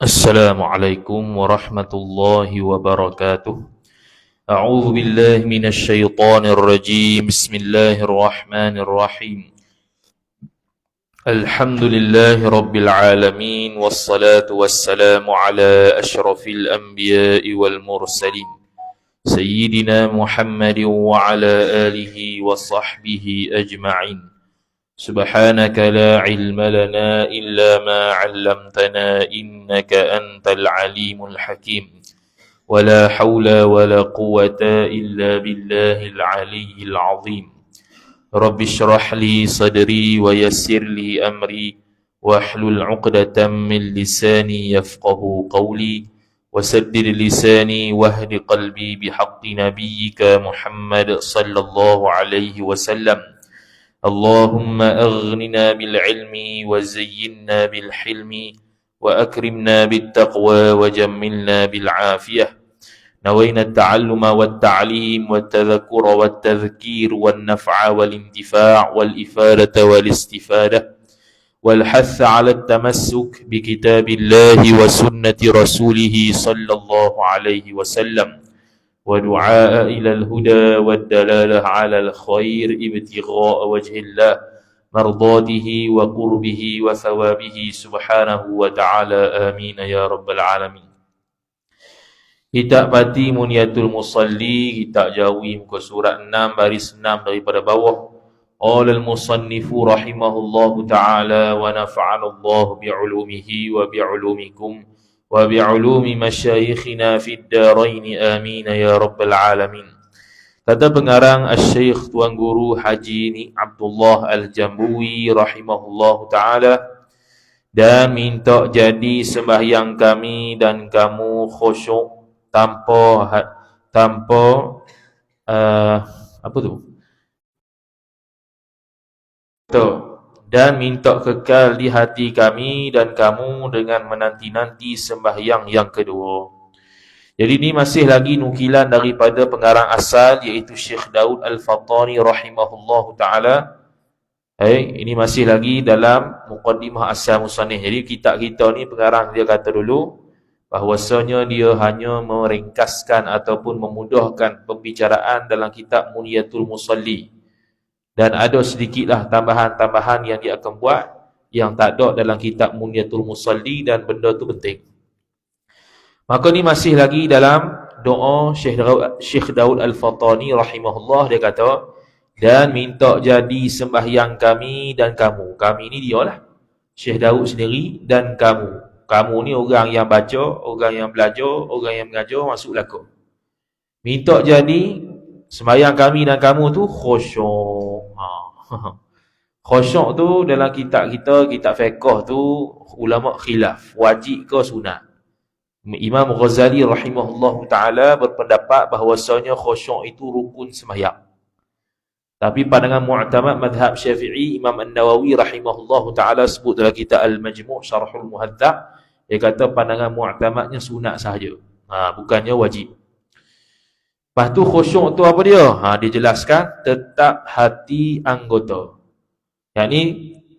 السلام عليكم ورحمة الله وبركاته. أعوذ بالله من الشيطان الرجيم. بسم الله الرحمن الرحيم. الحمد لله رب العالمين، والصلاة والسلام على أشرف الأنبياء والمرسلين سيدنا محمد وعلى آله وصحبه أجمعين. سبحانك لا علم لنا إلا ما علمتنا إنك أنت العليم الحكيم. ولا حول ولا قوة إلا بالله العلي العظيم. رب اشرح لي صدري ويسر لي أمري واحلل عقدة من لساني يفقه قولي وسدد لساني واهد قلبي بحق نبيك محمد صلى الله عليه وسلم. اللهم أغننا بالعلم وزينا بالحلم وأكرمنا بالتقوى وجملنا بالعافية. نوينا التعلم والتعليم والتذكر والتذكير والنفع والانتفاع والإفادة والاستفادة والحث على التمسك بكتاب الله وسنة رسوله صلى الله عليه وسلم، ودعاء إلى الهدى والدلالة على الخير ابتغاء وجه الله مرضاته وقربه وثوابه سبحانه وتعالى. آمين يا رب العالمين. Kita pati Muniyatul Musalli, kita jawi muka surat 6 baris 6 daripada bawah. Qala al-musannifu rahimahullahu ta'ala wa nafa'ana Allah bi'ulumihi wa bi'ulumikum wa bi'ulumi masyayikhina fid darain. Amin ya rabbal alamin. Kata pengarang Asy-Syaikh Tuan Guru Haji Abdullah Al-Jambuwi rahimahullahu ta'ala, dan minta jadi sembahyang kami dan kamu khusyuk tanpa apa tu? Dan minta kekal di hati kami dan kamu dengan menanti-nanti sembahyang yang kedua. Jadi ini masih lagi nukilan daripada pengarang asal, iaitu Syekh Daud Al-Fattani rahimahullahu ta'ala. Ini masih lagi dalam muqaddimah asal musannif. Jadi kitab kita ni pengarang dia kata dulu bahawasanya dia hanya meringkaskan ataupun memudahkan pembicaraan dalam kitab Muniyatul Musalli, dan ada sedikitlah tambahan-tambahan yang dia akan buat yang tak ada dalam kitab Muniyatul Musalli, dan benda tu penting. Maka ni masih lagi dalam doa Syekh Daud Al-Fattani rahimahullah. Dia kata, dan minta jadi sembahyang kami dan kamu. Kami ni dia lah, Syekh Daud sendiri, dan kamu. Kamu ni orang yang baca, orang yang belajar, orang yang mengajar, masuk belaka. Minta jadi sembahyang kami dan kamu tu khusyuk. Khusyuk tu dalam kitab kita, kitab fiqh tu ulama khilaf, wajib ke sunat. Imam Ghazali rahimahullah ta'ala berpendapat bahawasanya khusyuk itu rukun sembahyang. Tapi pandangan mu'tamad madhab Syafi'i, Imam An-Nawawi rahimahullah ta'ala sebut dalam kitab Al-Majmu' Syarhul Muhadzab, dia kata pandangan mu'tamadnya sunat sahaja, bukannya wajib. Lepas tu khusyuk tu apa dia? Dia jelaskan tetap hati anggota. Yang ni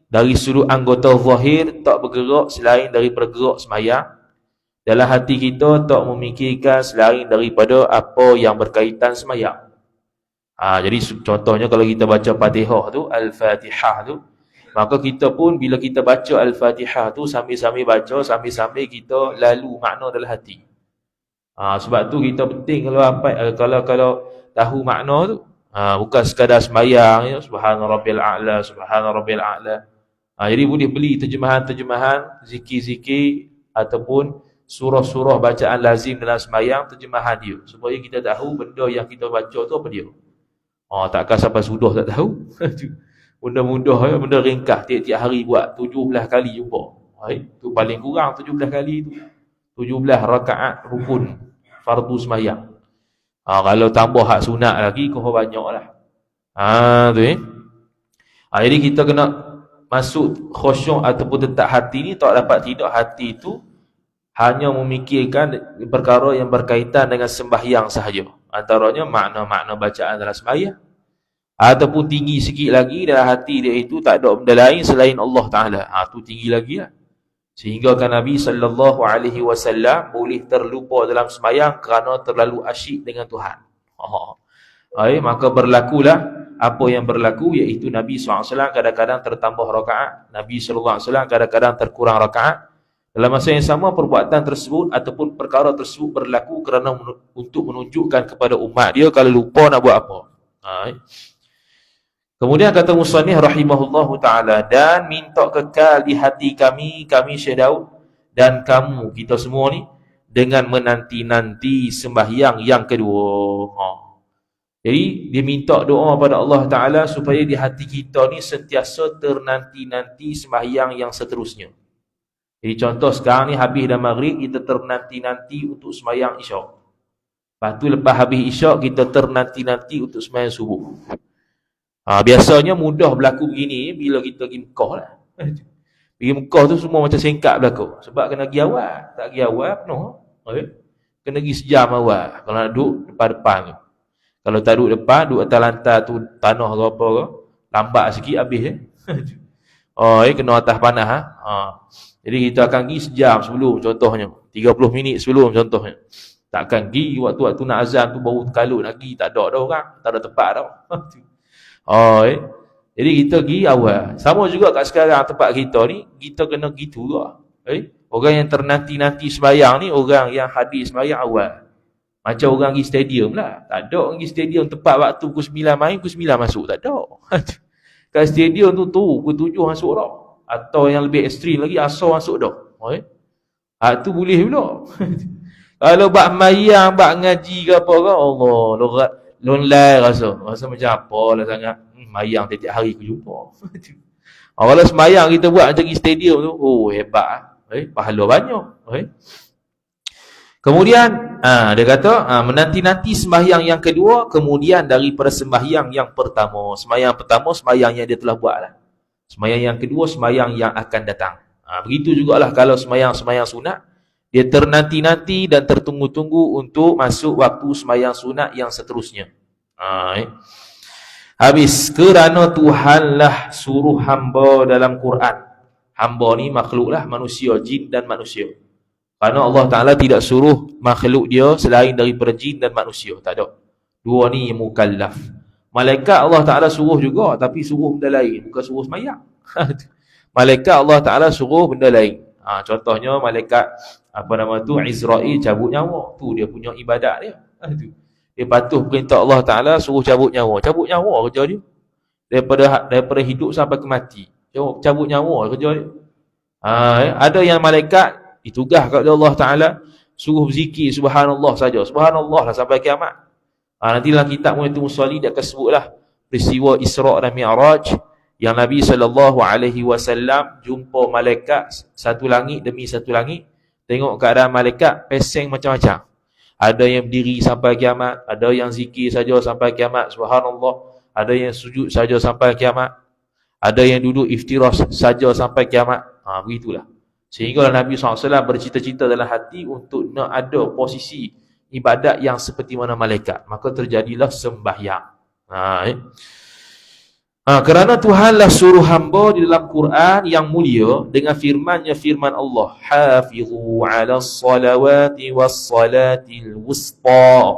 dari sudut anggota zahir tak bergerak selain daripada gerak sembahyang. Dalam hati kita tak memikirkan selain daripada apa yang berkaitan sembahyang. Jadi contohnya kalau kita baca Fatihah tu, Al-Fatihah tu, maka kita pun bila kita baca Al-Fatihah tu sambil-sambil baca, sambil-sambil kita lalu makna dalam hati. Sebab tu kita penting kalau tahu makna tu, bukan sekadar sembahyang ya, subhana rabbil a'la, subhana rabbil a'la. Jadi boleh beli terjemahan zikir-zikir ataupun surah-surah bacaan lazim dalam sembahyang, terjemahan dia, supaya kita tahu benda yang kita baca tu apa dia. Takkan sampai sudah tak tahu. Benda mudah ya, benda ringkas, tiap-tiap hari buat 17 kali jumpa. Tu paling kurang 17 kali tu. 17 rakaat rukun fardu sembahyang. Kalau tambah hak sunat lagi, kau banyaklah. Jadi kita kena masuk khusyuk ataupun tetap hati ni tak dapat tidak hati tu hanya memikirkan perkara yang berkaitan dengan sembahyang sahaja. Antaranya makna-makna bacaan dalam sembahyang. Ataupun tinggi sikit lagi dalam hati dia itu tak ada benda lain selain Allah Ta'ala. Tu tinggi lagi lah. Sehingga kan Nabi SAW boleh terlupa dalam semayang kerana terlalu asyik dengan Tuhan. Maka berlakulah apa yang berlaku, iaitu Nabi SAW kadang-kadang tertambah rakaat, Nabi SAW kadang-kadang terkurang rakaat. Dalam masa yang sama, perbuatan tersebut ataupun perkara tersebut berlaku kerana untuk menunjukkan kepada umat dia kalau lupa nak buat apa. Kemudian kata musannif rahimahullahu ta'ala, dan minta kekal di hati kami Syekh Daud, dan kamu, kita semua ni, dengan menanti-nanti sembahyang yang kedua. Jadi dia minta doa pada Allah Ta'ala supaya di hati kita ni sentiasa ternanti-nanti sembahyang yang seterusnya. Jadi contoh sekarang ni habis dah maghrib, kita ternanti-nanti untuk sembahyang isyak. Lepas tu lepas habis isyak, kita ternanti-nanti untuk sembahyang subuh. Biasanya mudah berlaku begini bila kita pergi Mekah lah. Pergi Mekah tu semua macam singkat berlaku. Sebab kena pergi awal. Tak pergi awal penuh. Kena pergi sejam awal. Kalau nak duduk depan-depan tu. Kalau tak duduk depan, duduk atas lantai tu, tanah ke apa ke, lambat sikit habis. Kena atas panas. Jadi kita akan pergi sejam sebelum contohnya. 30 minit sebelum contohnya. Takkan pergi waktu-waktu nak azan tu baru terkalut nak pergi. Tak ada dah orang. Tak ada tempat dah. Jadi kita pergi awal. Sama juga kat sekarang tempat kita ni, kita kena gitu juga. Orang yang ternanti-nanti sembahyang ni, orang yang hadir sembahyang awal. Macam orang pergi stadium lah. Tak ada orang pergi stadium tepat waktu pukul 9 main, pukul 9 masuk. Tak ada. Kat stadium tu pukul 7 masuk dah. Atau yang lebih ekstrim lagi, asal masuk dah. Tu boleh pula. Kalau bak mayang, bak ngaji ke apa ke, Allah, lonlai rasa macam apa lah sangat. Mayang tiap hari aku jumpa. Kalau semayang kita buat macam pergi stadium tu, hebat. Pahala banyak. Kemudian dia kata menanti-nanti sembahyang yang kedua, kemudian daripada sembahyang yang pertama. Sembahyang pertama, sembahyang yang dia telah buat lah. Sembahyang yang kedua, sembahyang yang akan datang. Begitu jugalah kalau sembahyang sunat, dia ternanti-nanti dan tertunggu-tunggu untuk masuk waktu sembahyang sunat yang seterusnya. Habis, kerana Tuhanlah suruh hamba dalam Quran. Hamba ni makhluk lah, manusia, jin dan manusia. Kerana Allah Ta'ala tidak suruh makhluk dia selain daripada jin dan manusia. Tak ada. Dua ni mukallaf. Malaikat Allah Ta'ala suruh juga, tapi suruh benda lain. Bukan suruh semayang. Malaikat Allah Ta'ala suruh benda lain. Contohnya malaikat Izrail cabut nyawa. Tu dia punya ibadat dia. Dia patuh perintah Allah Ta'ala suruh cabut nyawa. Cabut nyawa kerja dia. Daripada hidup sampai ke mati. Cabut nyawa kerja dia. Ada yang malaikat ditugas kepada Allah Ta'ala suruh berzikir subhanallah saja. Subhanallah lah sampai kiamat. Nanti dalam kitab Mu'minul Musalli dia akan sebutlah peristiwa Isra' dan Mi'raj yang Nabi SAW jumpa malaikat satu langit demi satu langit. Tengok keadaan malaikat peseng macam-macam. Ada yang berdiri sampai kiamat, ada yang zikir saja sampai kiamat, subhanallah. Ada yang sujud saja sampai kiamat, ada yang duduk iftirash saja sampai kiamat. Begitulah. Sehingga Nabi SAW bercita-cita dalam hati untuk nak ada posisi ibadat yang seperti mana malaikat. Maka terjadilah sembahyang. Kerana Tuhanlah suruh hamba di dalam Quran yang mulia dengan firman-Nya, firman Allah, hafizu 'alas salawati was salatil wusta.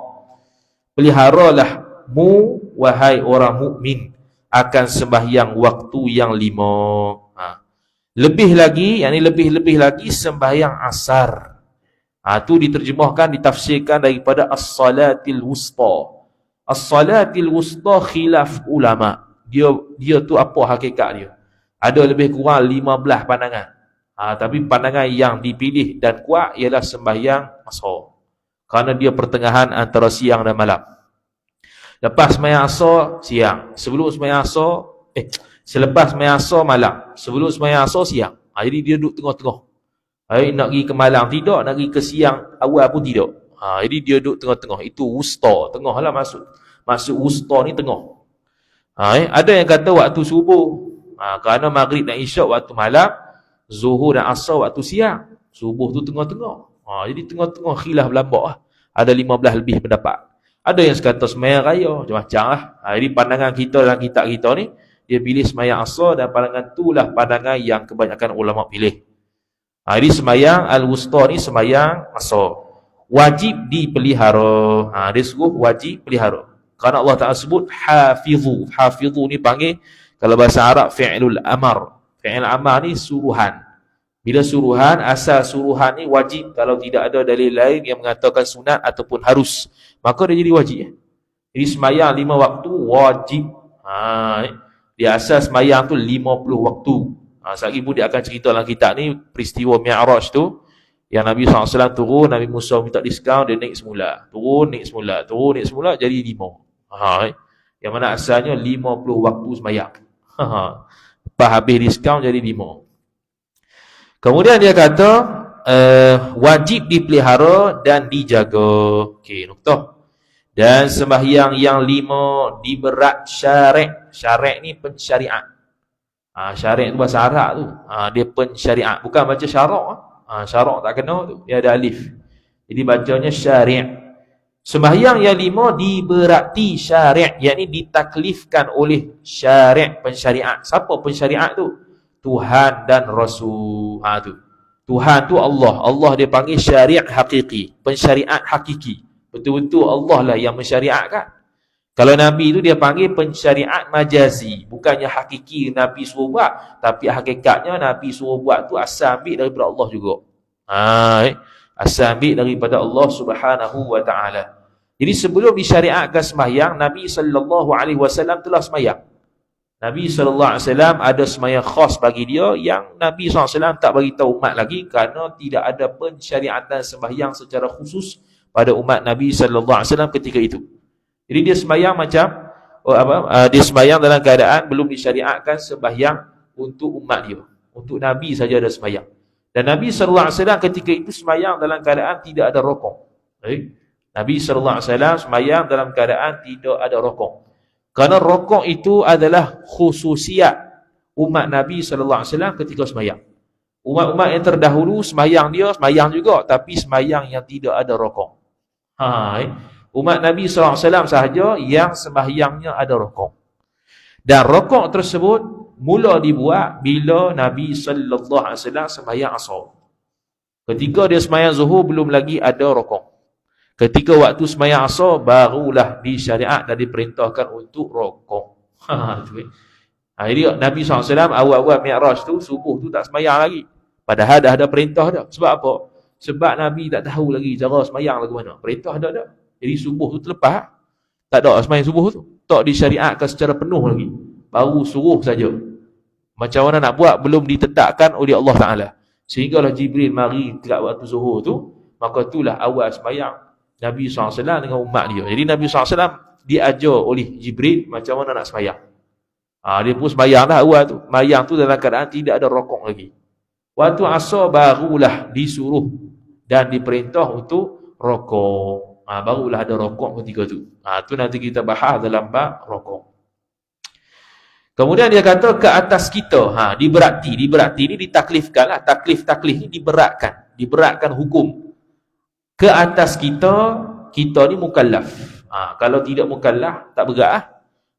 Peliharalah mu wahai orang mukmin akan sembahyang waktu yang 5. Lebih lagi, lebih lagi sembahyang asar. Tu diterjemahkan, ditafsirkan daripada as-salatil wusta. As-salatil wusta khilaf ulama. Dia tu apa hakikat dia? Ada lebih kurang 15 pandangan. Tapi pandangan yang dipilih dan kuat ialah sembahyang asar. Kerana dia pertengahan antara siang dan malam. Lepas sembahyang asar, siang. Sebelum sembahyang asar, selepas sembahyang asar, malam. Sebelum sembahyang asar, siang. Jadi dia duduk tengah-tengah. Nak pergi ke malam tidak, nak pergi ke siang awal pun tidak. Jadi dia duduk tengah-tengah. Itu wusta, tengah lah maksud. Maksud wusta ni tengah. Ada yang kata waktu subuh. Kerana maghrib dan isyak waktu malam, zuhur dan asar waktu siang. Subuh tu tengah-tengah. Jadi tengah-tengah khilaf berlambak lah. Ada 15 lebih pendapat. Ada yang kata sembahyang raya, macam-macam lah. Jadi pandangan kita dalam kitab kita ni, dia pilih sembahyang asar, dan pandangan itulah pandangan yang kebanyakan ulama pilih. Jadi semayang al-wusta ni semayang asar. Wajib dipelihara. Dia suruh wajib pelihara. Kerana Allah Ta'ala sebut hafizu. Hafizu ni panggil, kalau bahasa Arab, fi'lul amar. Fi'lul amar ni suruhan. Bila suruhan, asal suruhan ni wajib. Kalau tidak ada dalil lain yang mengatakan sunat ataupun harus, maka dia jadi wajib. Jadi semayang 5 waktu wajib. Dia asal semayang tu 50 waktu. Sekali pun dia akan cerita dalam kitab ni peristiwa Mi'raj tu, yang Nabi SAW turun, Nabi Musa minta diskaun, dia naik semula. Turun, naik semula. Turun, naik semula, jadi 5. Yang mana asalnya 50 waktu semayang. Lepas habis diskaun jadi 5. Kemudian dia kata wajib dipelihara dan dijaga. Okey, noktah. Dan sembahyang yang 5 diberat syarak. Syarak ni pensyariat. Syarak tu bahasa Arab tu. Dia pensyariat, bukan baca syarak. Syarak tak kena tu, dia ada alif. Jadi bacanya syari'. Sembahyang yang 5 diberati syari', yakni ditaklifkan oleh syari', pensyariat. Siapa pensyariat tu? Tuhan dan Rasul. Tu. Tuhan tu Allah. Allah dia panggil syariat hakiki, pensyariat hakiki. Betul-betul Allah lah yang mensyariatkan. Kalau Nabi tu dia panggil pensyariat majazi, bukannya hakiki Nabi suruh buat, tapi hakikatnya Nabi suruh buat tu asal ambil daripada Allah juga. Asal ambil daripada Allah Subhanahu wa taala. Jadi sebelum disyariatkan sembahyang, Nabi sallallahu alaihi wasallam telah sembahyang. Nabi SAW ada sembahyang khas bagi dia yang Nabi SAW tak bagi tahu umat lagi, kerana tidak ada pensyariatan sembahyang secara khusus pada umat Nabi SAW ketika itu. Jadi dia sembahyang macam dia sembahyang dalam keadaan belum disyariatkan sembahyang untuk umat dia. Untuk Nabi saja ada sembahyang. Dan Nabi SAW ketika itu sembahyang dalam keadaan tidak ada rokok. Nabi SAW sembahyang dalam keadaan tidak ada rokok. Kerana rokok itu adalah khususiat umat Nabi SAW ketika sembahyang. Umat-umat yang terdahulu sembahyang dia, sembahyang juga, tapi sembahyang yang tidak ada rokok. Umat Nabi SAW sahaja yang sembahyangnya ada rokok. Dan rokok tersebut mula dibuat bila Nabi SAW sembahyang asar. Ketika dia sembahyang zuhur belum lagi ada rokok. Ketika waktu sembahyang asar barulah disyariat dan diperintahkan untuk rokok. Jadi Nabi SAW awal-awal Mi'raj tu, subuh tu tak sembahyang lagi. Padahal dah ada perintah dah. Sebab apa? Sebab Nabi tak tahu lagi cara sembahyang lagu mana. Perintah dah ada. Jadi subuh tu terlepas. Tak ada sembahyang subuh tu. Tak disyariatkan secara penuh lagi. Baru suruh saja. Macam mana nak buat belum ditetapkan oleh Allah Ta'ala. Sehinggalah Jibril mari dekat waktu zuhur tu. Maka itulah awal sembahyang Nabi SAW dengan umat dia. Jadi Nabi SAW diajar oleh Jibril macam mana nak sembahyang. Dia pun sembahyang dah awal tu. Sembahyang tu dalam keadaan tidak ada rokok lagi. Waktu asar barulah disuruh dan diperintah untuk rokok. Barulah ada rokok ketika tu. Tu nanti kita bahas dalam bab rokok. Kemudian dia kata ke atas kita. Diberati ni ditaklifkan lah. Taklif ni diberatkan hukum. Ke atas kita ni mukallaf. Kalau tidak mukallaf, tak berat lah.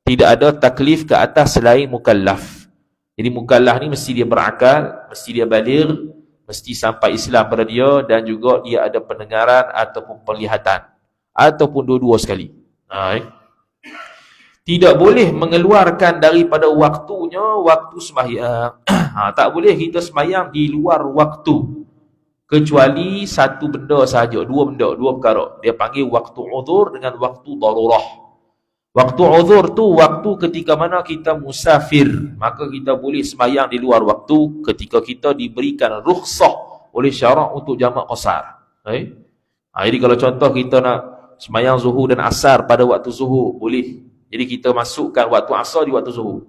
Tidak ada taklif ke atas selain mukallaf. Jadi mukallaf ni mesti dia berakal, mesti dia baligh, mesti sampai Islam pada dia, dan juga dia ada pendengaran ataupun penglihatan, ataupun dua-dua sekali. Tidak boleh mengeluarkan daripada waktunya waktu sembahyang. Tak boleh kita sembahyang di luar waktu. Kecuali satu benda sahaja, dua perkara. Dia panggil waktu uzur dengan waktu darurah. Waktu uzur tu waktu ketika mana kita musafir, maka kita boleh sembahyang di luar waktu ketika kita diberikan rukhsah oleh syarak untuk jamak qasar. Jadi kalau contoh kita nak sembahyang zuhur dan asar pada waktu zuhur, boleh. Jadi kita masukkan waktu asar di waktu zuhur.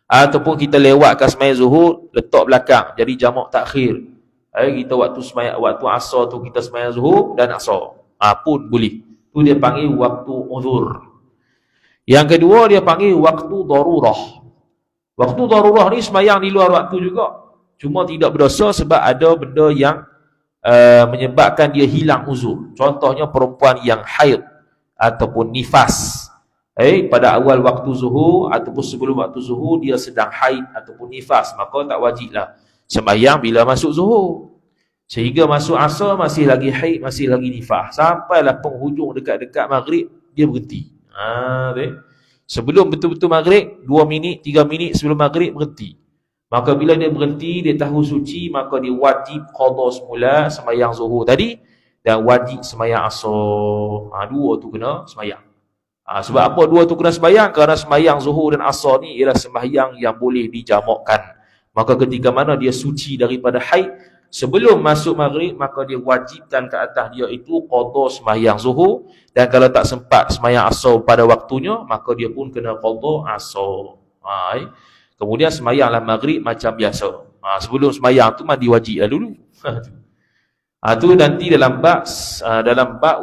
Ataupun kita lewatkan sembahyang zuhur, letak belakang, jadi jamak takhir. Kita waktu asar tu kita sembahyang zuhur dan asar. Pun boleh. Tu dia panggil waktu uzur. Yang kedua dia panggil waktu darurah. Waktu darurah ni sembahyang di luar waktu juga. Cuma tidak berdosa sebab ada benda yang menyebabkan dia hilang uzur. Contohnya perempuan yang haid ataupun nifas. Pada awal waktu zuhur ataupun sebelum waktu zuhur dia sedang haid ataupun nifas, maka tak wajiblah sembahyang bila masuk zuhur. Sehingga masuk asar masih lagi haid, masih lagi nifas. Sampailah penghujung dekat-dekat maghrib, dia berhenti. Sebelum betul-betul maghrib, 2 minit, 3 minit sebelum maghrib berhenti. Maka bila dia berhenti, dia tahu suci, maka dia wajib qada semula sembahyang zuhur tadi dan wajib sembahyang asar. Dua tu kena sembahyang. Sebab apa dua tu kena sembahyang? Kerana sembahyang zuhur dan asar ni ialah sembahyang yang boleh dijamakkan. Maka ketika mana dia suci daripada haid, sebelum masuk maghrib, maka dia wajibkan ke atas dia itu qada sembahyang zuhur, dan kalau tak sempat sembahyang asar pada waktunya, maka dia pun kena qada asar. Kemudian sembahyanglah maghrib macam biasa. Sebelum sembahyang tu mandi wajib dulu. Tu nanti dalam bab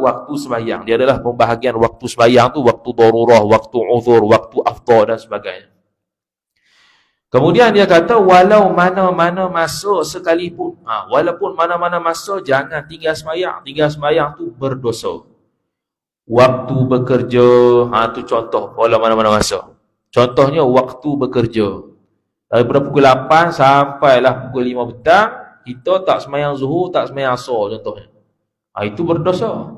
waktu sembahyang. Dia adalah pembahagian waktu sembahyang tu, waktu darurah, waktu uzur, waktu afdal dan sebagainya. Kemudian dia kata walau mana-mana masa sekalipun. Walaupun mana-mana masa, jangan tinggal sembahyang. Tinggal sembahyang tu berdosa. Waktu bekerja, tu contoh walau mana-mana masa. Contohnya waktu bekerja. Daripada pukul 8 sampailah pukul 5 petang, kita tak sembahyang zuhur, tak sembahyang asar contohnya. Itu berdosa.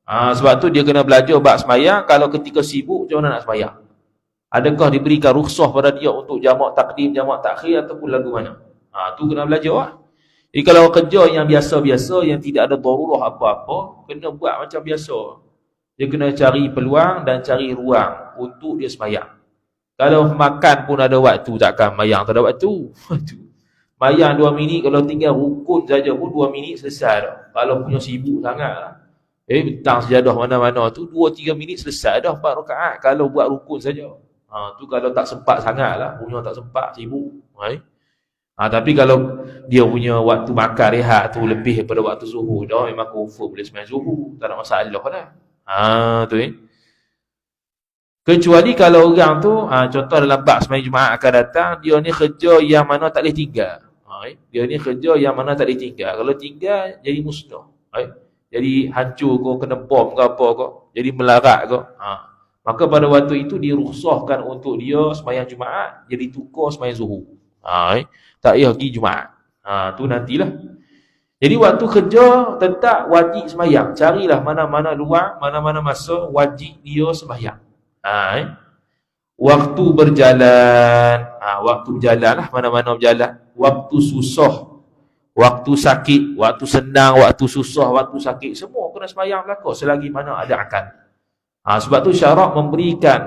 Sebab tu dia kena belajar bab sembahyang. Kalau ketika sibuk, macam mana nak sembahyang? Adakah diberikan rukhsah pada dia untuk jamak takdim, jamak takhir ataupun lagu mana? Tu kena belajar lah. Jadi kalau kerja yang biasa-biasa, yang tidak ada darurah apa-apa, kena buat macam biasa. Dia kena cari peluang dan cari ruang untuk dia sembahyang. Kalau makan pun ada waktu, takkan sembahyang tak ada waktu. Sembahyang 2 minit, kalau tinggal rukun saja pun 2 minit selesai dah. Kalau punya sibuk sangat lah. Bentang sejadah mana-mana tu 2-3 minit selesai dah 4 rakaat kalau buat rukun saja. Tu kalau tak sempat sangat lah, punya tak sempat, sibuk. Tapi kalau dia punya waktu makan rehat tu lebih daripada waktu zuhur dah, memang confirm boleh sembahyang zuhur, tak ada masalah dah. Tu Kecuali kalau orang tu, contoh dalam bab sembahyang Jumaat akan datang, dia ni kerja yang mana tak boleh tinggal. Dia ni kerja yang mana tak boleh tinggal. Kalau tinggal, jadi musnah. Jadi hancur kau, kena bom ke apa kau, jadi melarat kau. Maka pada waktu itu dirukhsahkan untuk dia sembahyang Jumaat, jadi tukar sembahyang zuhur. Tak payah pergi Jumaat. Tu nantilah. Jadi waktu kerja tetap wajib sembahyang. Carilah mana-mana luang, mana-mana masa wajib dia sembahyang. Waktu berjalan, waktu berjalan lah, mana-mana berjalan. Waktu susah, waktu sakit, waktu senang, waktu susah, waktu sakit, semua kena sembahyang belaka selagi mana ada akal. Sebab tu syarak memberikan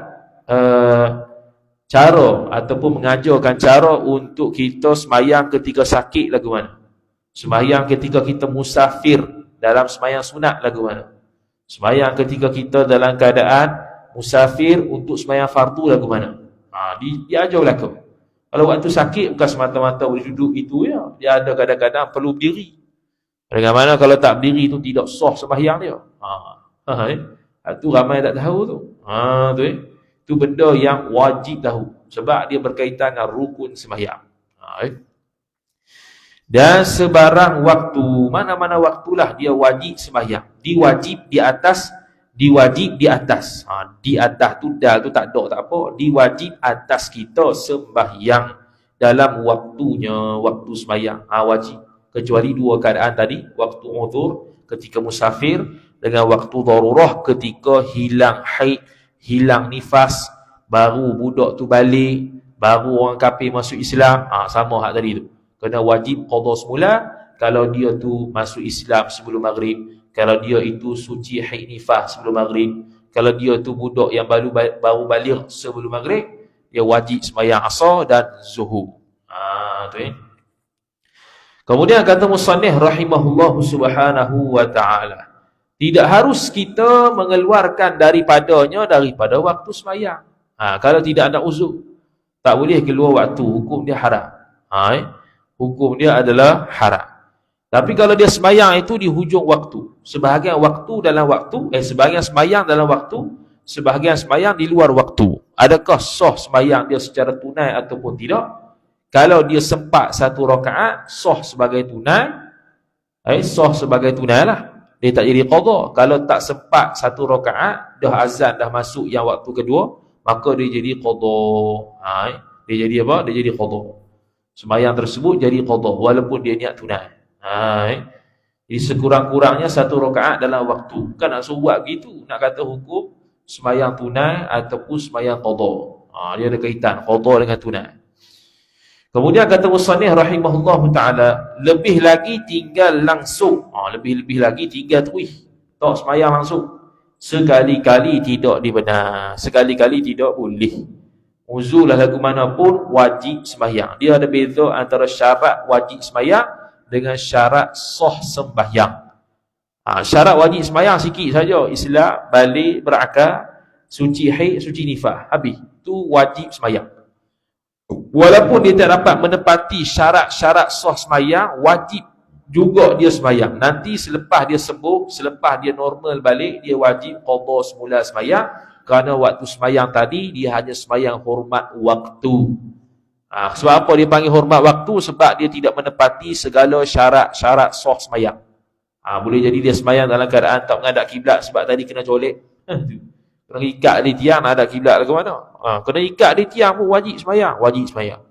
cara ataupun mengajarkan cara untuk kita sembahyang ketika sakit lagu mana. Sembahyang ketika kita musafir dalam sembahyang sunat lagu mana. Sembahyang ketika kita dalam keadaan musafir untuk sembahyang fardu lagu mana. Diajar belaka. Kalau waktu sakit bukan semata-mata boleh duduk itu ya. Dia ada kadang-kadang perlu berdiri. Dengan mana kalau tak berdiri tu tidak sah sembahyang dia. Itu ramai tak tahu tu. Itu benda yang wajib tahu. Sebab dia berkaitan dengan rukun sembahyang. Dan sebarang waktu, mana-mana waktulah dia wajib sembahyang. Diwajib di atas. Di atas tu dal tu tak ada tak apa. Diwajib atas kita sembahyang dalam waktunya, waktu sembahyang. Wajib. Kecuali dua keadaan tadi, waktu uzur ketika musafir, dengan waktu darurah ketika hilang haid, hilang nifas, baru budak tu balik, baru orang kafir masuk Islam, sama hak tadi tu. Kena wajib qada semula kalau dia tu masuk Islam sebelum maghrib, kalau dia itu suci haid nifas sebelum maghrib, kalau dia tu budak yang baru balik sebelum maghrib, dia wajib sembahyang asar dan zuhur. Kemudian kata musannif rahimahullahu subhanahu wa ta'ala, tidak harus kita mengeluarkan daripada waktu sembahyang. Kalau tidak ada uzur, tak boleh keluar waktu, hukum dia haram. Hukum dia adalah haram. Tapi kalau dia sembahyang itu di hujung waktu, sebahagian sembahyang dalam waktu, sebahagian sembahyang di luar waktu, adakah sah sembahyang dia secara tunai ataupun tidak? Kalau dia sempat 1 rakaat, sah sebagai tunai. Sah sebagai tunai lah. Dia tak jadi qada. Kalau tak sempat 1 rakaat, dah azan dah masuk yang waktu kedua, maka dia jadi qada. Dia jadi apa? Dia jadi qada. Sembahyang tersebut jadi qada walaupun dia niat tunai. Jadi sekurang-kurangnya 1 rakaat dalam waktu. Kan nak suruh buat gitu, nak kata hukum sembahyang tunai ataupun sembahyang qada. Dia ada kaitan qada dengan tunai. Kemudian kata musannif rahimahullahu taala, lebih lagi tinggal langsung. Lebih-lebih lagi tinggal tuih. Tak sembahyang langsung. Sekali-kali tidak dibenar, sekali-kali tidak boleh. Uzur lah lagu mana pun wajib sembahyang. Dia ada beza antara syarat wajib sembahyang dengan syarat sah sembahyang. Syarat wajib sembahyang sikit saja. Islam, balik, berakal, suci haid, suci nifas. Habis. Itu wajib sembahyang. Walaupun dia tak dapat menepati syarat-syarat sah sembahyang, wajib juga dia sembahyang. Nanti selepas dia sembuh, selepas dia normal balik, dia wajib qada semula sembahyang. Kerana waktu sembahyang tadi, dia hanya sembahyang hormat waktu. Sebab apa dia panggil hormat waktu? Sebab dia tidak menepati segala syarat-syarat sah sembahyang. Boleh jadi dia sembahyang dalam keadaan tak menghadap kiblat sebab tadi kena colek. Kena ikat di tiang, nak hadap kiblat ke mana? Kena ikat di tiang pun wajib sembahyang. Wajib sembahyang.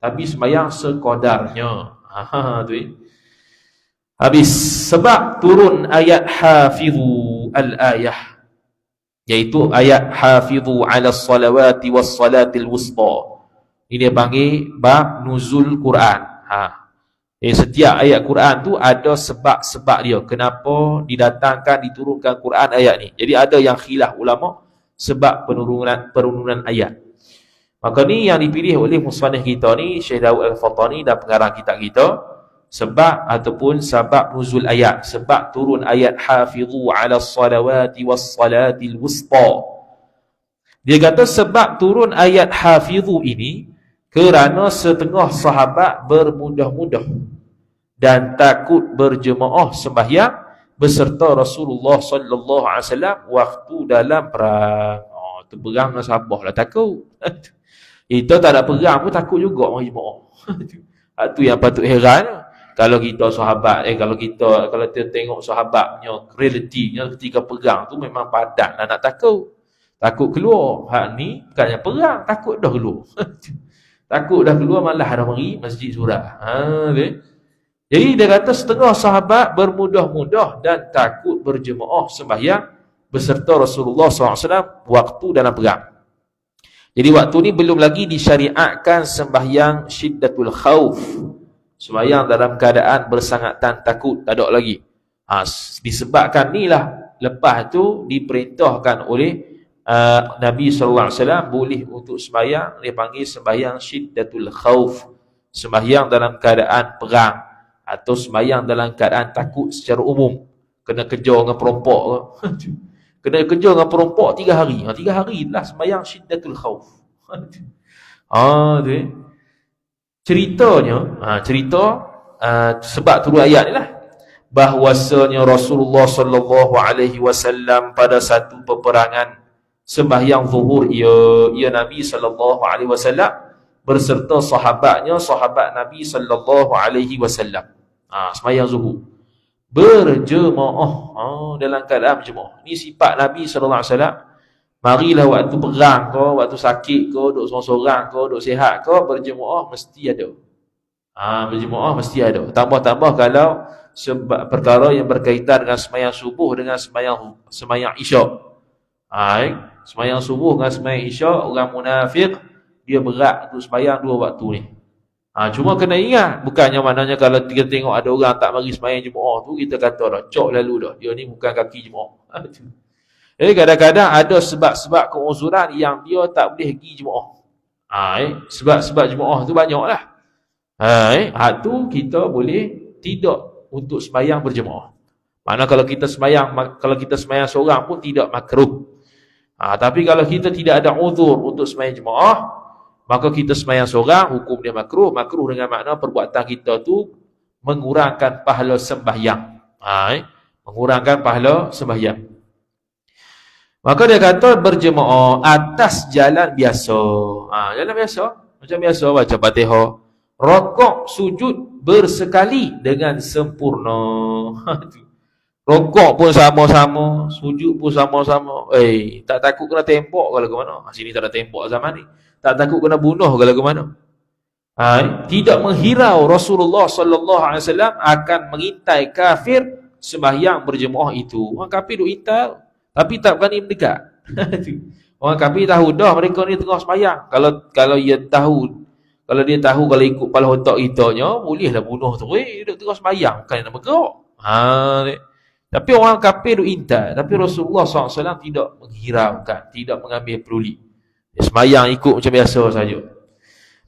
Tapi sembahyang sekodarnya. Tu. Habis. Sebab turun ayat hafizu al-ayah. Iaitu ayat hafizu ala salawati was salatil wusta. Ini dia panggil bab nuzul Quran. Setiap ayat Quran tu ada sebab-sebab dia. Kenapa didatangkan, diturunkan Quran ayat ni. Jadi ada yang khilaf ulama sebab penurunan ayat. Maka ni yang dipilih oleh musannif kita ni, Syekh Daud Al-Fatani dan pengarang kitab kita, sebab ataupun sebab nuzul ayat, sebab turun ayat hafizu ala salawati was salatil wusta. Dia kata sebab turun ayat hafizu ini kerana setengah sahabat bermudah-mudah dan takut berjemaah sembahyang beserta Rasulullah sallallahu alaihi wasallam waktu dalam perang. Tu perang dengan sahabat lah takut. Kita tak ada perang pun takut juga orang jemaah. Tu yang patut heran. Kalau kita sahabat, kalau kita tengok sahabatnya, realitinya ketika perang tu memang padat lah nak takut. Takut keluar. Hak ni bukannya perang, takut dah keluar. Takut dah keluar malah ada mari masjid surah. Jadi dia kata setengah sahabat bermudah-mudah dan takut berjemaah sembahyang beserta Rasulullah SAW waktu dalam perang. Jadi waktu ni belum lagi disyariatkan sembahyang syiddatul khauf. Sembahyang dalam keadaan bersangatan takut, tak ada lagi. Disebabkan ni lah lepas tu diperintahkan oleh Nabi SAW boleh untuk sembahyang, dia panggil sembahyang syiddatul khauf, sembahyang dalam keadaan perang atau sembahyang dalam keadaan takut secara umum. Kena kejar dengan perompok ke? Kena kejar dengan perompok 3 hari. 3 hari lah sembahyang syiddatul khauf. Tu. Ceritanya, sebab turun ayat ni lah, bahwasanya Rasulullah sallallahu alaihi wasallam pada satu peperangan sembahyang zuhur, ia Nabi sallallahu alaihi wasallam berserta sahabatnya, sahabat Nabi sallallahu alaihi wasallam. Sembahyang zuhur berjemaah, dalam keadaan berjemaah. Ni sifat Nabi sallallahu alaihi wasallam. Marilah waktu perang ke, waktu sakit ke, duk sorang-sorang ke, duk sihat ke, berjemaah mesti ada. Berjemaah mesti ada. Tambah-tambah kalau sebab perkara yang berkaitan dengan sembahyang subuh dengan sembahyang isyak. Sembahyang subuh dengan sembahyang isyak, orang munafik dia berat untuk sembahyang 2 waktu ni. Cuma kena ingat, bukannya maknanya kalau kita tengok ada orang tak mari sembahyang jemaah tu, kita kata dah, cok lalu dah, dia ni bukan kaki jemaah. Jadi kadang-kadang ada sebab-sebab keuzuran yang dia tak boleh pergi jemaah. Sebab-sebab jemaah tu banyaklah. Tu kita boleh tidak untuk sembahyang berjemaah. Maknanya kalau kita sembahyang seorang pun tidak makruh. Tapi kalau kita tidak ada uzur untuk sembahyang jemaah, maka kita sembahyang seorang, hukum dia makruh. Makruh dengan makna perbuatan kita tu mengurangkan pahala sembahyang. Mengurangkan pahala sembahyang. Maka dia kata berjemaah atas jalan biasa. Jalan biasa. Macam biasa baca Fatihah. Rokok sujud bersekali dengan sempurna. Rokok pun sama-sama, sujud pun sama-sama. Tak takut kena tembok kalau ke mana? Sini tak ada tembok zaman ni. Tak takut kena bunuh kalau ke mana? Tidak menghirau Rasulullah sallallahu alaihi wasallam akan mengintai kafir sembahyang berjemaah itu. Orang kafir duk intai tapi tak berani mendekat. Orang kafir tahu dah mereka ni tengah sembahyang. Kalau dia tahu, kalau ikut kepala otak kitanya, bolehlah bunuh tu. Dia duk tengah sembahyang, bukan nak bergerak. Tapi orang kafir duk intai, tapi Rasulullah SAW tidak menghiraukan, tidak mengambil peduli. Dia sembahyang ikut macam biasa saja.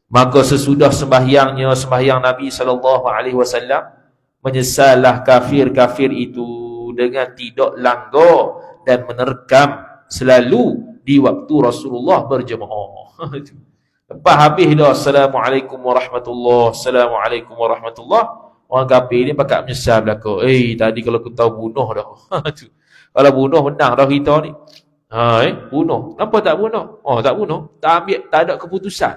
Maka sesudah sembahyang Nabi SAW, menyesallah kafir-kafir itu dengan tidak langgar dan menerkam selalu di waktu Rasulullah berjemaah. Lepas habis dah Assalamualaikum warahmatullahi, Assalamualaikum warahmatullahi, orang kafir ni pakat menyesal belaka. Tadi kalau aku tahu bunuh dah. Kalau bunuh menang dah kita ni. Bunuh. Kenapa tak bunuh? Tak bunuh. Tak ambil, tak ada keputusan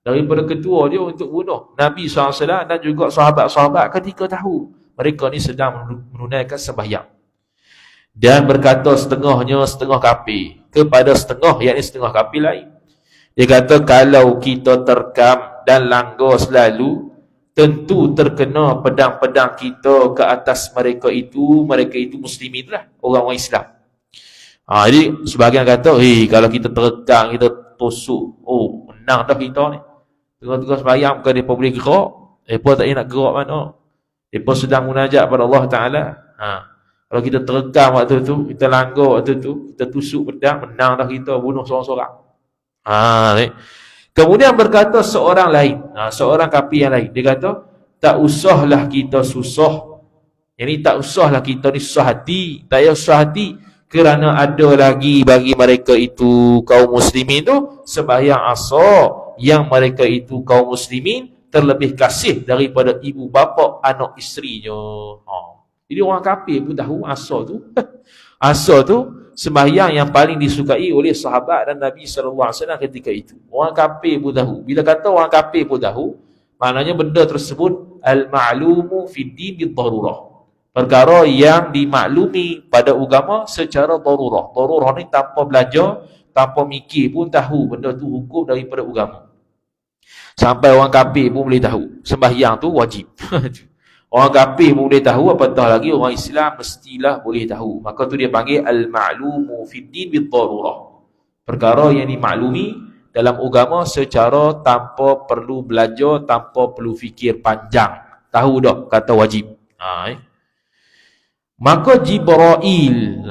daripada ketua dia untuk bunuh Nabi SAW dan juga sahabat-sahabat ketika tahu mereka ni sedang menunaikan sembahyang. Dan berkata setengah kafir kepada setengah, yakni setengah kafir lain. Dia kata kalau kita terkam dan langgar selalu, tentu terkena pedang-pedang kita ke atas mereka itu muslimin lah, orang-orang Islam. Jadi sebahagian kata, kalau kita terkam, kita tusuk, menang dah kita ni. Tengah-tengah sembahyang bukan mereka boleh gerak, mereka tak nak gerak mana. Mereka sedang munajat pada Allah Ta'ala. Kalau kita terkam waktu tu, kita langgar waktu tu, kita tusuk pedang, menang dah kita, bunuh seorang-seorang. Kemudian berkata seorang lain, seorang kafir yang lain, dia kata, tak usahlah kita susah. Yang tak usahlah kita ni susah hati, tak payah susah hati, kerana ada lagi bagi mereka itu kaum muslimin tu sembahyang asar, yang mereka itu kaum muslimin terlebih kasih daripada ibu bapa anak isterinya. Jadi orang kafir pun tahu asar tu asar tu sembahyang yang paling disukai oleh sahabat dan Nabi SAW ketika itu. Orang kafir pun tahu. Bila kata orang kafir pun tahu, maknanya benda tersebut al-ma'lumu fid din bid-darurah. Perkara yang dimaklumi pada agama secara darurah. Darurah ni tanpa belajar, tanpa mikir pun tahu benda tu hukum daripada agama. Sampai orang kafir pun boleh tahu sembahyang tu wajib. Orang kafir pun boleh tahu, apatah lagi orang Islam mestilah boleh tahu. Maka tu dia panggil al-ma'lumu fid din bid-darurah. Perkara yang dimaklumi dalam agama secara tanpa perlu belajar, tanpa perlu fikir panjang. Tahu dah kata wajib. Maka Jibril,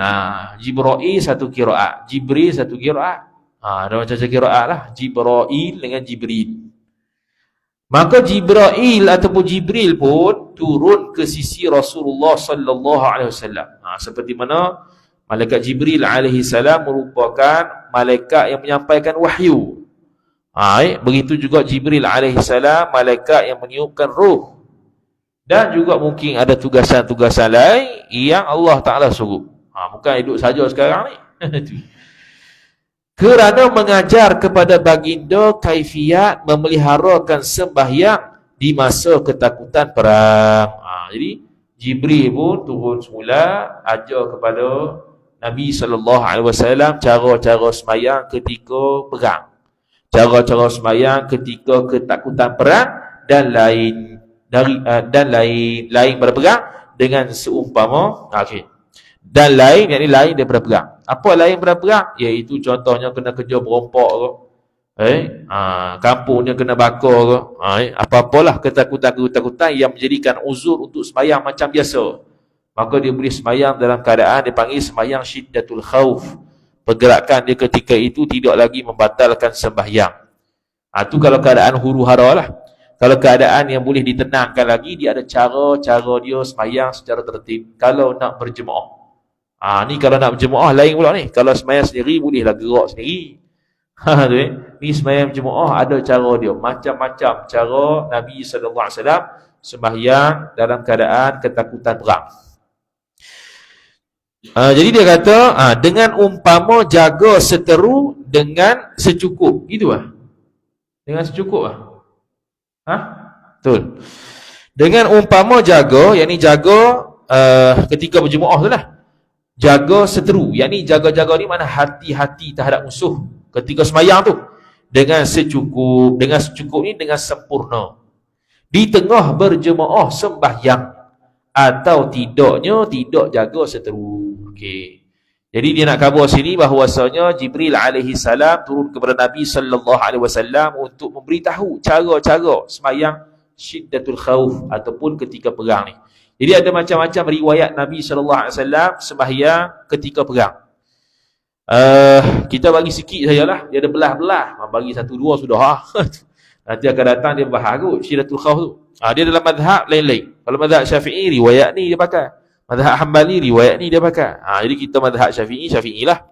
Jibril satu qiraat, Jibril satu qiraat. Ada macam qiraat lah, Jibril dengan Jibril. Maka Jibril ataupun Jibril pun turun ke sisi Rasulullah sallallahu alaihi wasallam. Seperti mana malaikat Jibril alaihi salam merupakan malaikat yang menyampaikan wahyu. Begitu juga Jibril alaihi salam malaikat yang meniupkan ruh. Dan juga mungkin ada tugasan-tugasan lain yang Allah Ta'ala suruh. Bukan hidup saja sekarang ni. Kerana mengajar kepada baginda kaifiat memeliharakan sembahyang di masa ketakutan perang. Jadi Jibril pun turun semula ajar kepada Nabi SAW cara-cara sembahyang ketika perang, cara-cara sembahyang ketika ketakutan perang dan lain pada perang dengan seumpama dan lain, yakni lain daripada perang. Apa lain daripada perang? Iaitu contohnya kena kerja berompak ke, kampungnya kena bakar ke, apa-apalah ketakutan-ketakutan yang menjadikan uzur untuk sembahyang macam biasa. Maka dia boleh sembahyang dalam keadaan dipanggil sembahyang syiddatul khauf. Pergerakan dia ketika itu tidak lagi membatalkan sembahyang. Itu kalau keadaan huru-hara lah. Kalau keadaan yang boleh ditenangkan lagi, dia ada cara-cara dia sembahyang secara tertib. Kalau nak berjemaah, ni kalau nak berjemaah lain pula ni. Kalau sembahyang sendiri bolehlah gerak sendiri. Ni sembahyang berjemaah ada cara dia. Macam-macam cara Nabi SAW sembahyang dalam keadaan ketakutan perang. Jadi dia kata, dengan umpama jaga seteru dengan secukup. Gitu lah. Dengan secukup lah. Betul. Dengan umpama jaga, yakni jaga ketika berjemaah tu lah. Jaga seteru, yakni jaga-jaga ni mana hati-hati terhadap musuh ketika sembahyang tu. dengan secukup ni dengan sempurna. Di tengah berjemaah sembahyang atau tidaknya tidak jaga seteru. Okey. Jadi dia nak khabar sini bahawasanya Jibril alaihi salam turun kepada Nabi sallallahu alaihi wasallam untuk memberitahu cara-cara sembahyang syiddatul khauf ataupun ketika perang ni. Jadi ada macam-macam riwayat Nabi sallallahu alaihi wasallam sembahyang ketika perang. Kita bagi sikit sajalah, dia ada belah-belah. Bagi satu dua sudah. Nanti akan datang dia bahas kot syiddatul khauf tu. Dia dalam mazhab lain-lain. Kalau mazhab Syafi'i riwayat ni dia pakai. Mazhab Hambali riwayat ni dia pakai. Jadi kita mazhab Syafi'i lah.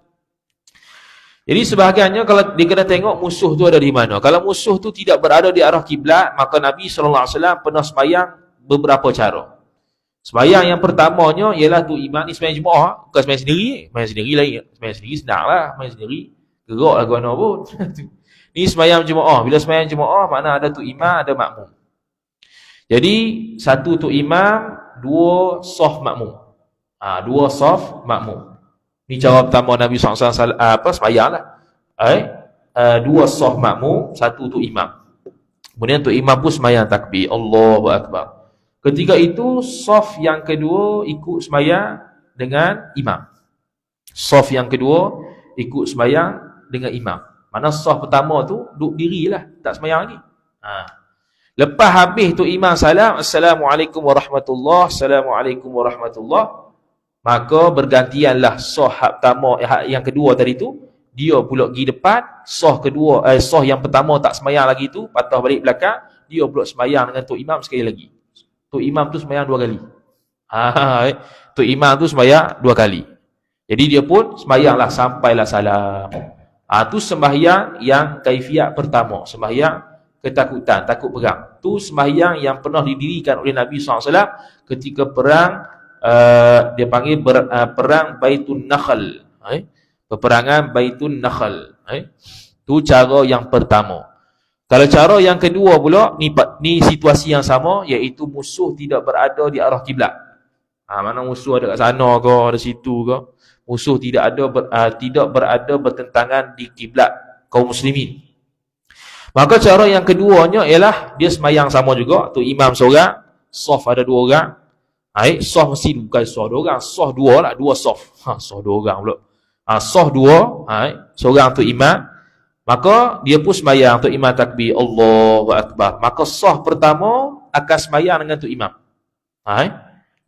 Jadi sebahagiannya kalau dia kena tengok musuh tu ada di mana. Kalau musuh tu tidak berada di arah kiblat, maka Nabi sallallahu alaihi wasallam pernah sembahyang beberapa cara. Sembahyang yang pertamanya ialah tu imam ni sembahyang jemaah, bukan sembahyang sendiri. Sembahyang sendiri lain. Sembahyang sendiri senanglah, sembahyang sendiri gerak lagu mana pun. Ni sembahyang jemaah. Bila sembahyang jemaah makna ada tu imam, ada makmum. Jadi satu tu imam, dua saf makmum. Dua saf makmum. Ni cara pertama Nabi SAW sembahyang lah. Dua saf makmum, satu tu imam. Kemudian tu imam pun sembahyang takbir, Allahu Akbar. Ketika itu saf yang kedua ikut sembahyang dengan imam. Saf yang kedua ikut sembahyang dengan imam. Mana saf pertama tu duduk dirilah, tak sembahyang lagi. Lepas habis tu imam salam, Assalamualaikum warahmatullahi, Assalamualaikum warahmatullahi, maka bergantianlah saf pertama yang kedua tadi tu, dia pula pergi depan, saf kedua saf yang pertama tak sembahyang lagi tu patah balik belakang, dia pula sembahyang dengan tu imam sekali lagi. Tu imam tu sembahyang dua kali. Tu imam tu sembahyang dua kali. Jadi dia pun sembahyanglah sampailah salam. Tu sembahyang yang kaifiat pertama, sembahyang ketakutan, takut perang. Tu sembahyang yang pernah didirikan oleh Nabi SAW ketika perang, dia panggil perang Baitun Nakhl. Peperangan Baitun Nakhl. Tu cara yang pertama. Kalau cara yang kedua pula, ni situasi yang sama, iaitu musuh tidak berada di arah kiblat. Mana musuh ada kat sana ke, ada situ ke. Musuh tidak berada bertentangan di kiblat kaum muslimin. Maka cara yang keduanya ialah dia sembahyang sama juga, tu imam seorang, saf ada dua orang. Saf mesti bukan saf dua orang, saf dua lah, dua saf. Saf dua orang pula. Saf dua, seorang tu imam. Maka dia pun sembahyang tu imam takbir, Allahu Akbar. Maka saf pertama akan sembahyang dengan tu imam.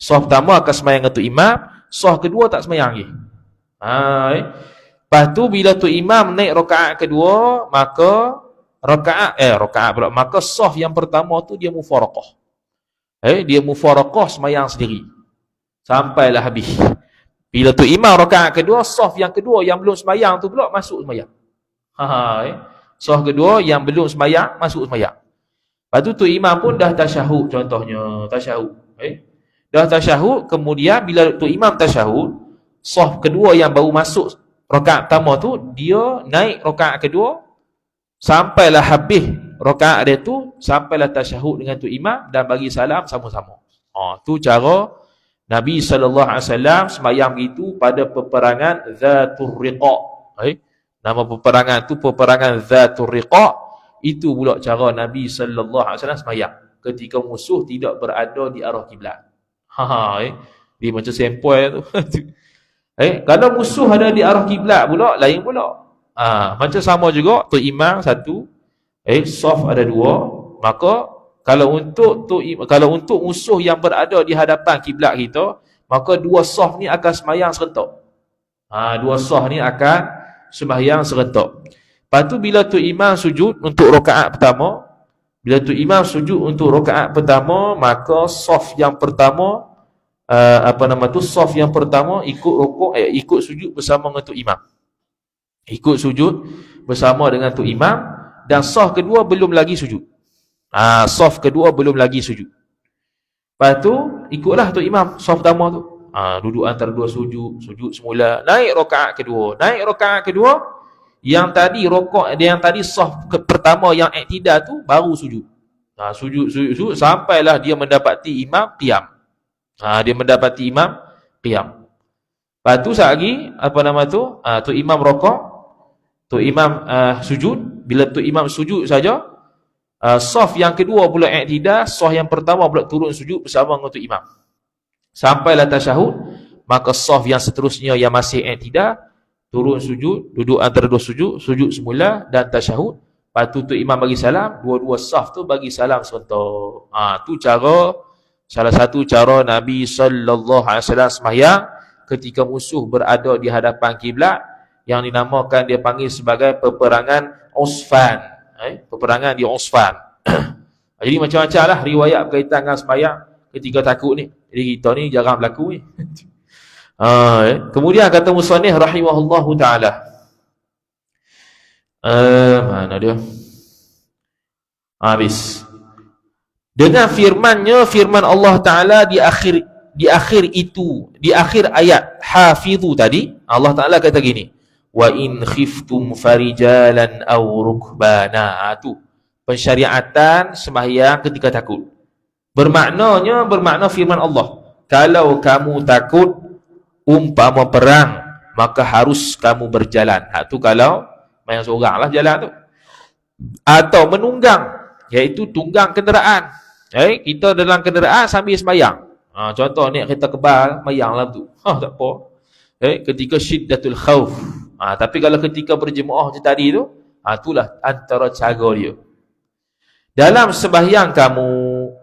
Saf pertama akan sembahyang dengan tu imam, saf kedua tak sembahyang lagi. Lepas tu bila tu imam naik rakaat kedua, maka maka saf yang pertama tu dia mufaraqah. Dia mufaraqah sembahyang sendiri sampailah habis. Bila tu imam rakaat kedua, saf yang kedua yang belum sembahyang tu pula masuk sembahyang. Saf kedua yang belum sembahyang masuk sembahyang. Lepas tu imam pun dah tasyahud, contohnya tasyahud. Dah tasyahud, kemudian bila tu imam tasyahud, saf kedua yang baru masuk rakaat pertama tu, dia naik rakaat kedua sampailah habis rakaat dia tu, sampailah tasyahud dengan tu imam dan bagi salam sama-sama. Tu cara Nabi SAW sembahyang begitu pada peperangan Zatul Riqa. Nama peperangan tu peperangan Zatul Riqa. Itu pula cara Nabi SAW sembahyang ketika musuh tidak berada di arah kiblat. Dia macam sempoi tu. Kalau musuh ada di arah kiblat pula lain pula. Macam sama juga tu imam satu, saf ada dua. Maka kalau untuk musuh yang berada di hadapan kiblat kita, maka dua saf ni akan sembahyang serentak. Dua saf ni akan sembahyang serentak. Lepas tu bila tu imam sujud untuk rakaat pertama, maka saf yang pertama saf yang pertama ikut rukuk, ikut sujud bersama dengan tu imam. Ikut sujud bersama dengan tu imam, dan saf kedua belum lagi sujud. Saf kedua belum lagi sujud. Lepas tu ikutlah tu imam saf pertama tu. Duduk antara dua sujud semula, naik rakaat kedua, yang tadi saf pertama yang iktidal tu baru sujud. Sujud sampailah dia mendapati imam qiyam. Lepas tu sekali tu imam rokok, tu imam sujud. Bila tu imam sujud saja, saf yang kedua pula i'tidal, saf yang pertama pula turun sujud bersama dengan tu imam. Sampailah tasyahud, maka saf yang seterusnya yang masih i'tidal turun sujud, duduk antara dua sujud, sujud semula dan tasyahud. Lepas tu imam bagi salam, dua-dua saf tu bagi salam serentak. Tu cara, salah satu cara Nabi sallallahu alaihi wasallam sembahyang ketika musuh berada di hadapan kiblat, yang dinamakan, dia panggil sebagai peperangan Usfan. Peperangan di Usfan. Jadi macam-macam lah riwayat berkaitan dengan sembahyang ketika takut ni. Jadi kita ni jarang berlaku ni. Kemudian kata musannif rahimahullahu ta'ala, mana dia? Habis. Dengan firmannya, firman Allah Ta'ala di akhir ayat hafizu tadi, Allah Ta'ala kata gini, wa in khiftum farijalan aw rukbana. Tu pensyariatan sembahyang ketika takut. Bermakna firman Allah, kalau kamu takut umpama perang, maka harus kamu berjalan. Tu kalau main seorang lah jalan tu. Atau menunggang, iaitu tunggang kenderaan. Kita dalam kenderaan sambil sembahyang. Contoh ni kereta kebal, mayang lah tu. Tak apa. Ketika syiddatul khauf. Tapi kalau ketika berjemaah macam tadi tu, itulah antara cara dia. Dalam sembahyang kamu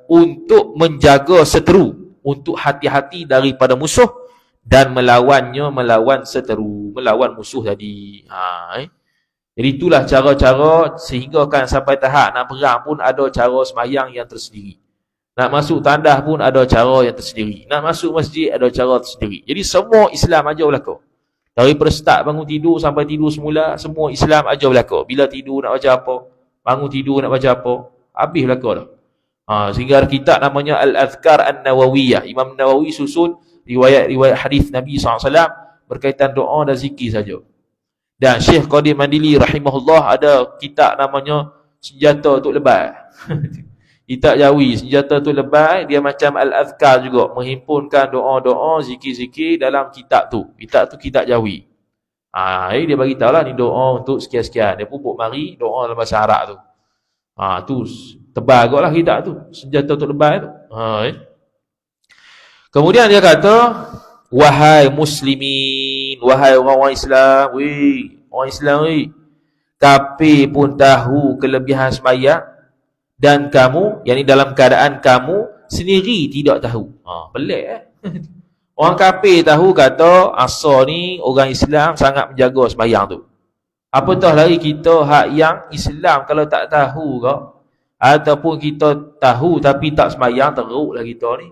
untuk menjaga seteru, untuk hati-hati daripada musuh dan melawan seteru, melawan musuh tadi. Jadi itulah cara-cara sehingga kan sampai tahap nak perang pun ada cara sembahyang yang tersendiri. Nak masuk tandas pun ada cara yang tersendiri. Nak masuk masjid ada cara tersendiri. Jadi semua Islam ajar berlaku. Daripada start bangun tidur sampai tidur semula, semua Islam ajar berlaku. Bila tidur nak baca apa, bangun tidur nak baca apa, habis berlaku dah. Sehingga ada kitab namanya Al-Adhkar An-Nawawiyah. Imam Nawawi susun riwayat-riwayat hadis Nabi SAW berkaitan doa dan zikir saja. Dan Syekh Qadir Mandili rahimahullah ada kitab namanya Senjata Untuk Lebay. Kitab Jawi, Senjata Untuk Lebay, dia macam Al-Adhkar juga, menghimpunkan doa-doa, zikir-zikir dalam kitab tu. Kitab tu kitab Jawi. Dia bagi tahu lah ni doa untuk sekian-sekian. Dia pupuk mari doa dalam bahasa Arab tu. Tu tebal kot lah kitab tu, Senjata Untuk Lebay tu. Kemudian dia kata, wahai muslimin, wahai orang-orang Islam, orang Islam kafir pun tahu kelebihan sembahyang dan kamu, yakni dalam keadaan kamu sendiri tidak tahu. Pelik Orang kafir tahu kata asal ni orang Islam sangat menjaga sembahyang tu. Apatah lagi kita hak yang Islam kalau tak tahu ke, ataupun kita tahu tapi tak sembahyang, teruklah kita ni.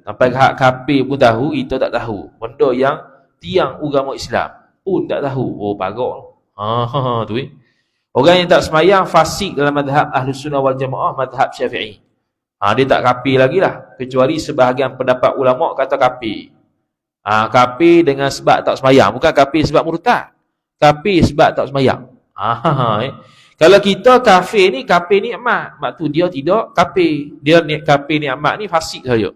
Sampai hak kafir pun tahu, kita tak tahu. Benda yang tiang agama Islam pun tak tahu. Pagak. Tu orang yang tak sembahyang fasik dalam mazhab Ahlus Sunnah wal Jamaah, mazhab Syafi'i. Dia tak kafir lagi lah, kecuali sebahagian pendapat ulama kata kafir. Kafir dengan sebab tak sembahyang, bukan kafir sebab murtad. Kafir sebab tak sembahyang. Kalau kita kafir ni nikmat, mak tu dia tidak kafir. Dia kafir nikmat ni fasik saja.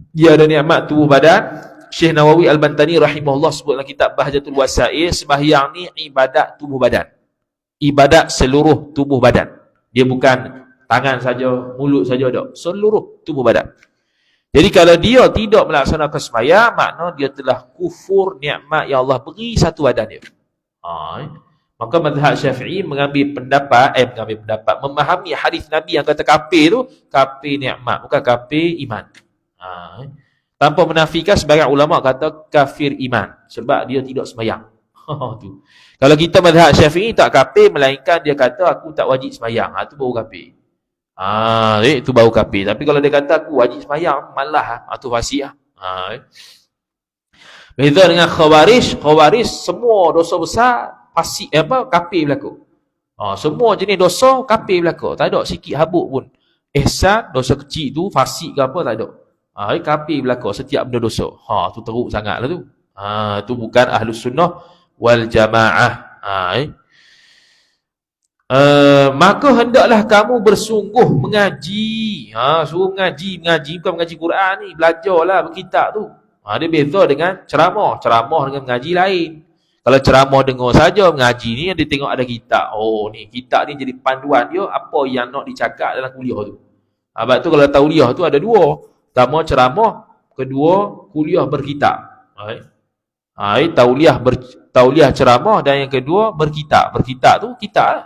Dia ada nikmat tubuh badan. Syekh Nawawi Al-Bantani rahimahullah sebut dalam kitab Bahjatul Wasail, sembahyang ni ibadat tubuh badan. Ibadat seluruh tubuh badan. Dia bukan tangan saja, mulut saja tak. Seluruh tubuh badan. Jadi kalau dia tidak melaksanakan sembahyang, makna dia telah kufur nikmat yang Allah beri satu badan dia. Maka mazhab Syafi'i mengambil pendapat, memahami hadis Nabi yang kata kafir tu, kafir nikmat, bukan kafir iman. Tanpa menafikan, sebagian ulama kata kafir iman sebab dia tidak sembahyang. Tu. Kalau kita mazhab Syafi'i tak kafir, melainkan dia kata aku tak wajib sembahyang. Itu baru kafir. Itu baru kafir. Tapi kalau dia kata aku wajib sembahyang, malah itu fasik lah. Beza dengan Khawarij. Khawarij semua dosa besar fasik, kafir berlaku. Semua jenis dosa kafir berlaku. Tak ada sikit habuk pun. Ihsan, dosa kecil tu, fasik ke apa, tak ada. Kafir berlaku setiap benda dosa. Tu teruk sangat lah tu. Tu bukan Ahlus Sunnah wal Jamaah. Maka hendaklah kamu bersungguh mengaji. Suruh mengaji bukan mengaji Quran ni, belajarlah berkitab tu. Dia beza dengan ceramah. Ceramah dengan mengaji lain. Kalau ceramah dengar saja, mengaji ni dia tengok ada kitab. Oh ni, kitab ni jadi panduan dia apa yang nak dicakap dalam kuliah tu. Sebab tu kalau tauliah tu ada dua. Pertama ceramah, kedua kuliah berkitab. Tauliah ceramah dan yang kedua berkitab. Berkitab tu kitab lah.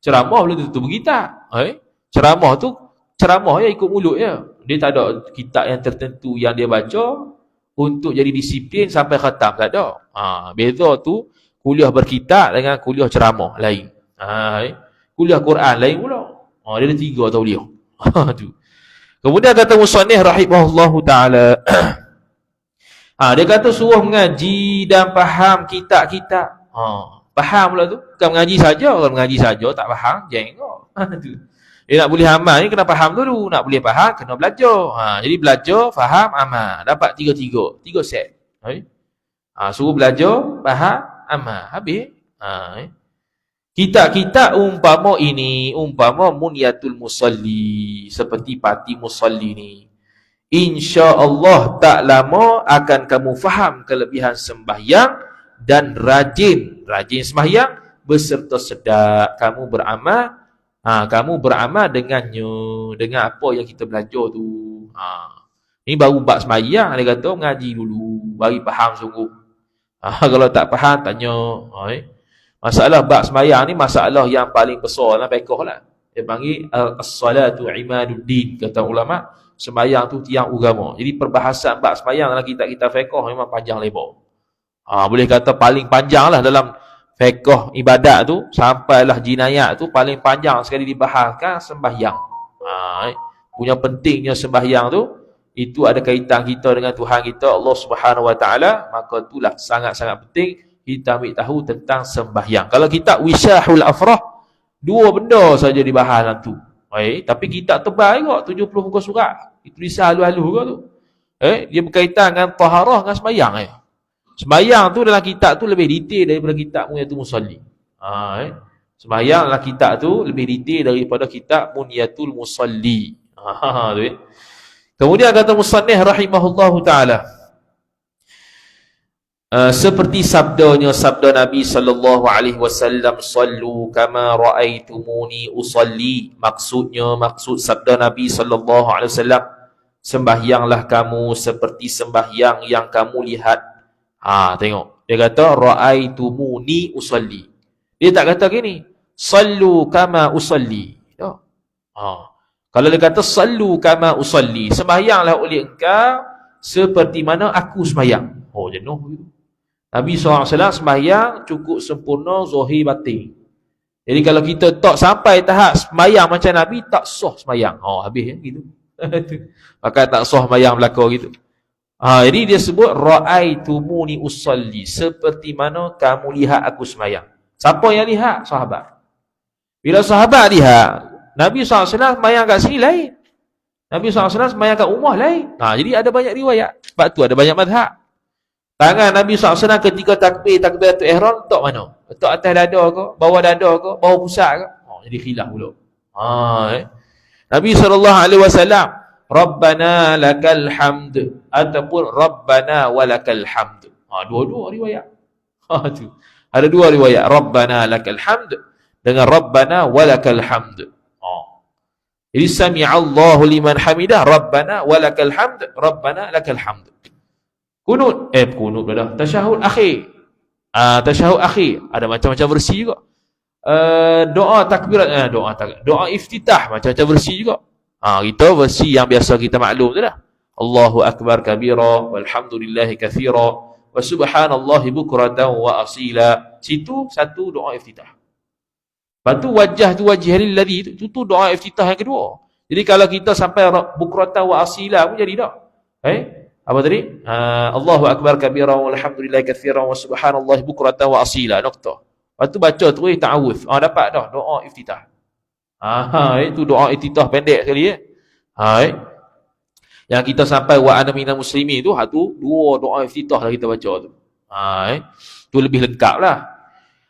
Ceramah belum tentu berkitab. Ceramah tu ceramah ya ikut mulut ya. Dia tak ada kitab yang tertentu yang dia baca untuk jadi disiplin sampai khatam, tak ada. Beza tu kuliah berkitab dengan kuliah ceramah lain. Kuliah Quran lain pula. Dia ada 3 tauliah. Tu. Kemudian kata musannif rahimahullahu taala dia kata suruh mengaji dan faham kitab-kitab. Faham pula tu. Bukan mengaji saja, kalau mengaji saja tak faham, jengok. Tu. Dia nak boleh amal ni kena faham dulu. Nak boleh faham kena belajar. Jadi belajar, faham, amal. Dapat 3 set. Suruh belajar, faham, amal. Habis. Kitab-kitab umpama ini, umpama munyatul musalli, seperti pati musalli ni. InsyaAllah tak lama akan kamu faham kelebihan sembahyang dan rajin sembahyang beserta sedap kamu beramal. Kamu beramal dengannya, dengan apa yang kita belajar tu. Ini baru bab sembahyang, dia kata mengaji dulu, bagi faham sungguh. Kalau tak faham, tanya. Masalah bab sembahyang ni masalah yang paling besar dalam fiqh lah. Dia panggil as-salatu imaduddin, kata ulama. Sembahyang tu tiang agama. Jadi perbahasan bab sembahyang dalam kitab-kitab fiqh memang panjang lebar. Boleh kata paling panjang lah dalam fiqh ibadat tu, sampailah jinayat tu paling panjang sekali dibahaskan sembahyang. Punya pentingnya sembahyang tu, itu ada kaitan kita dengan Tuhan kita Allah Subhanahu Wa Taala, maka itulah sangat-sangat penting kita ambil tahu tentang sembahyang. Kalau kita Wisyahul Afrah, 2 benda saja dibahas dalam tu. Tapi kitab tebal juga, 70 muka surat. Itu tulisan halu-halu juga tu. Dia berkaitan dengan taharah dengan sembahyang. Sembahyang tu dalam kitab tu lebih detail daripada kitab Munyatul Musalli. Sembahyang dalam kitab tu lebih detail daripada kitab Munyatul Musalli. Kemudian kata musannif rahimahullahu taala, seperti sabda Nabi sallallahu alaihi wasallam, sallu kama raaitumuni usalli. Maksud sabda Nabi sallallahu alaihi wasallam, sembahyanglah kamu seperti sembahyang yang kamu lihat. Tengok. Dia kata raaitumuni usalli. Dia tak kata gini, sallu kama usalli. Kalau dia kata sallu kama usalli, sembahyanglah oleh engkau seperti mana aku sembahyang. Jenuh gitu. Nabi SAW sembahyang cukup sempurna zahir batin. Jadi kalau kita tak sampai tahap sembahyang macam Nabi, tak sah sembahyang. Habis gitu. Maka tak sah sembahyang belaka gitu. Jadi dia sebut raaitumuni usalli, seperti mana kamu lihat aku sembahyang. Siapa yang lihat? Sahabat. Bila sahabat lihat, Nabi SAW sembahyang kat sini lain. Nabi SAW sembahyang kat rumah lain. Jadi ada banyak riwayat. Sebab tu ada banyak mazhab. Tangan Nabi SAW ketika takbiratul ihram letak mana? Letak atas dada ke? Bawah dada ke? Bawah pusat ke? Jadi khilaf pula. Nabi SAW, Rabbana lakal hamd, ataupun Rabbana walakal hamd. Dua-dua riwayat. Tu. Ada 2 riwayat, Rabbana lakal hamd dengan Rabbana walakal hamd. Jadi sami'allahu liman hamidah, Rabbana walakal hamd, Rabbana lakal hamd. Kunut dah. Tasyahud akhir. Tasyahud akhir ada macam-macam versi juga. Doa takbirat, doa iftitah macam-macam versi juga. Kita versi yang biasa kita maklum tu dah. Allahu akbar kabira walhamdulillahi katsira wa subhanallahi bukratan wa asila. Situ satu doa iftitah. Lepas tu wajah tu wajhil ladzi tu doa iftitah yang kedua. Jadi kalau kita sampai bukratan wa asila pun jadi dah. Apa tadi? Allahu akbar kabira walhamdulillahi katsiran wa subhanallahi bukratan wa asila. Nokta. Lepas tu baca terus ta'awudz. Dapat dah doa iftitah. Itu doa iftitah pendek sekali Yang kita sampai wa ana minal muslimin tu, 2 doa iftitah dah kita baca tu. Tu lebih lengkap lah.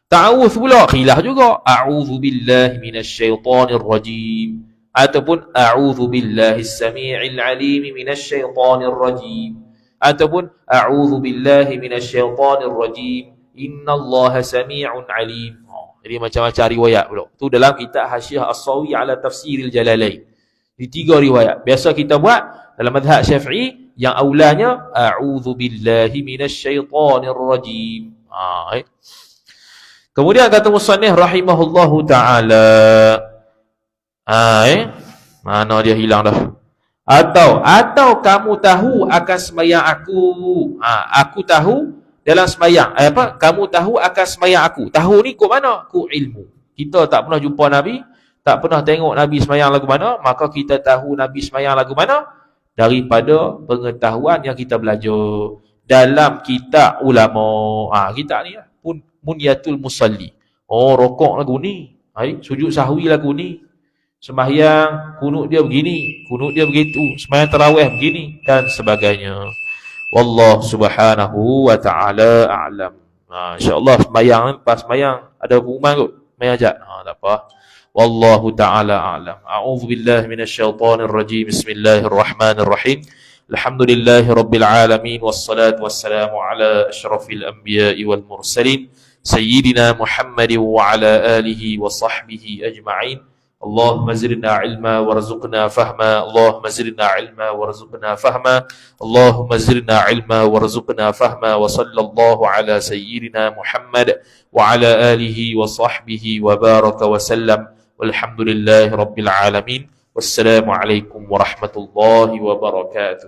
Ta'awudz pula khilaf juga. A'udzu billahi minasyaitonir rajim, ataupun a'udzu billahis samii'il 'aliim minasyaitonir rajim, ataupun a'udzu billahi minasyaitonir rajim innallaha sami'un alim. Jadi macam-macam riwayat pula. Tu dalam kitab Hasyiah As-Sawi ala Tafsiril Jalalain. Di 3 riwayat. Biasa kita buat dalam mazhab Syafi'i yang aulanya a'udzu billahi minasyaitonir rajim. Kemudian kata musannif rahimahullahu taala. Mana dia hilang dah. Atau kamu tahu akan sembahyang aku. Aku tahu dalam sembahyang. Kamu tahu akan sembahyang aku. Tahu ni kok mana? Ku ilmu. Kita tak pernah jumpa Nabi, tak pernah tengok Nabi sembahyang lagu mana, maka kita tahu Nabi sembahyang lagu mana daripada pengetahuan yang kita belajar dalam kitab ulama. Kitab ni lah, Munyatul Musalli. Rokok lagu ni, sujud sahwi lagu ni, sembahyang kunut dia begini, kunut dia begitu, sembahyang tarawih begini dan sebagainya. Wallahu subhanahu wa ta'ala a'lam. InsyaAllah sembahyang, pas sembahyang ada pengumuman kot, main ajak. Tak apa. Wallahu ta'ala a'lam. A'udzu billahi minasyaitonir rajim. Bismillahirrahmanirrahim. Alhamdulillahi rabbil alamin wassalatu wassalamu ala asyrafil anbiya'i wal mursalin sayyidina Muhammadin wa ala alihi wa sahbihi ajma'in. اللهم زدنا علما وارزقنا فهما اللهم زدنا علما وارزقنا فهما اللهم زدنا علما وارزقنا فهما وصلى الله على سيدنا محمد وعلى آله وصحبه وبارك وسلم والحمد لله رب العالمين والسلام عليكم ورحمة الله وبركاته.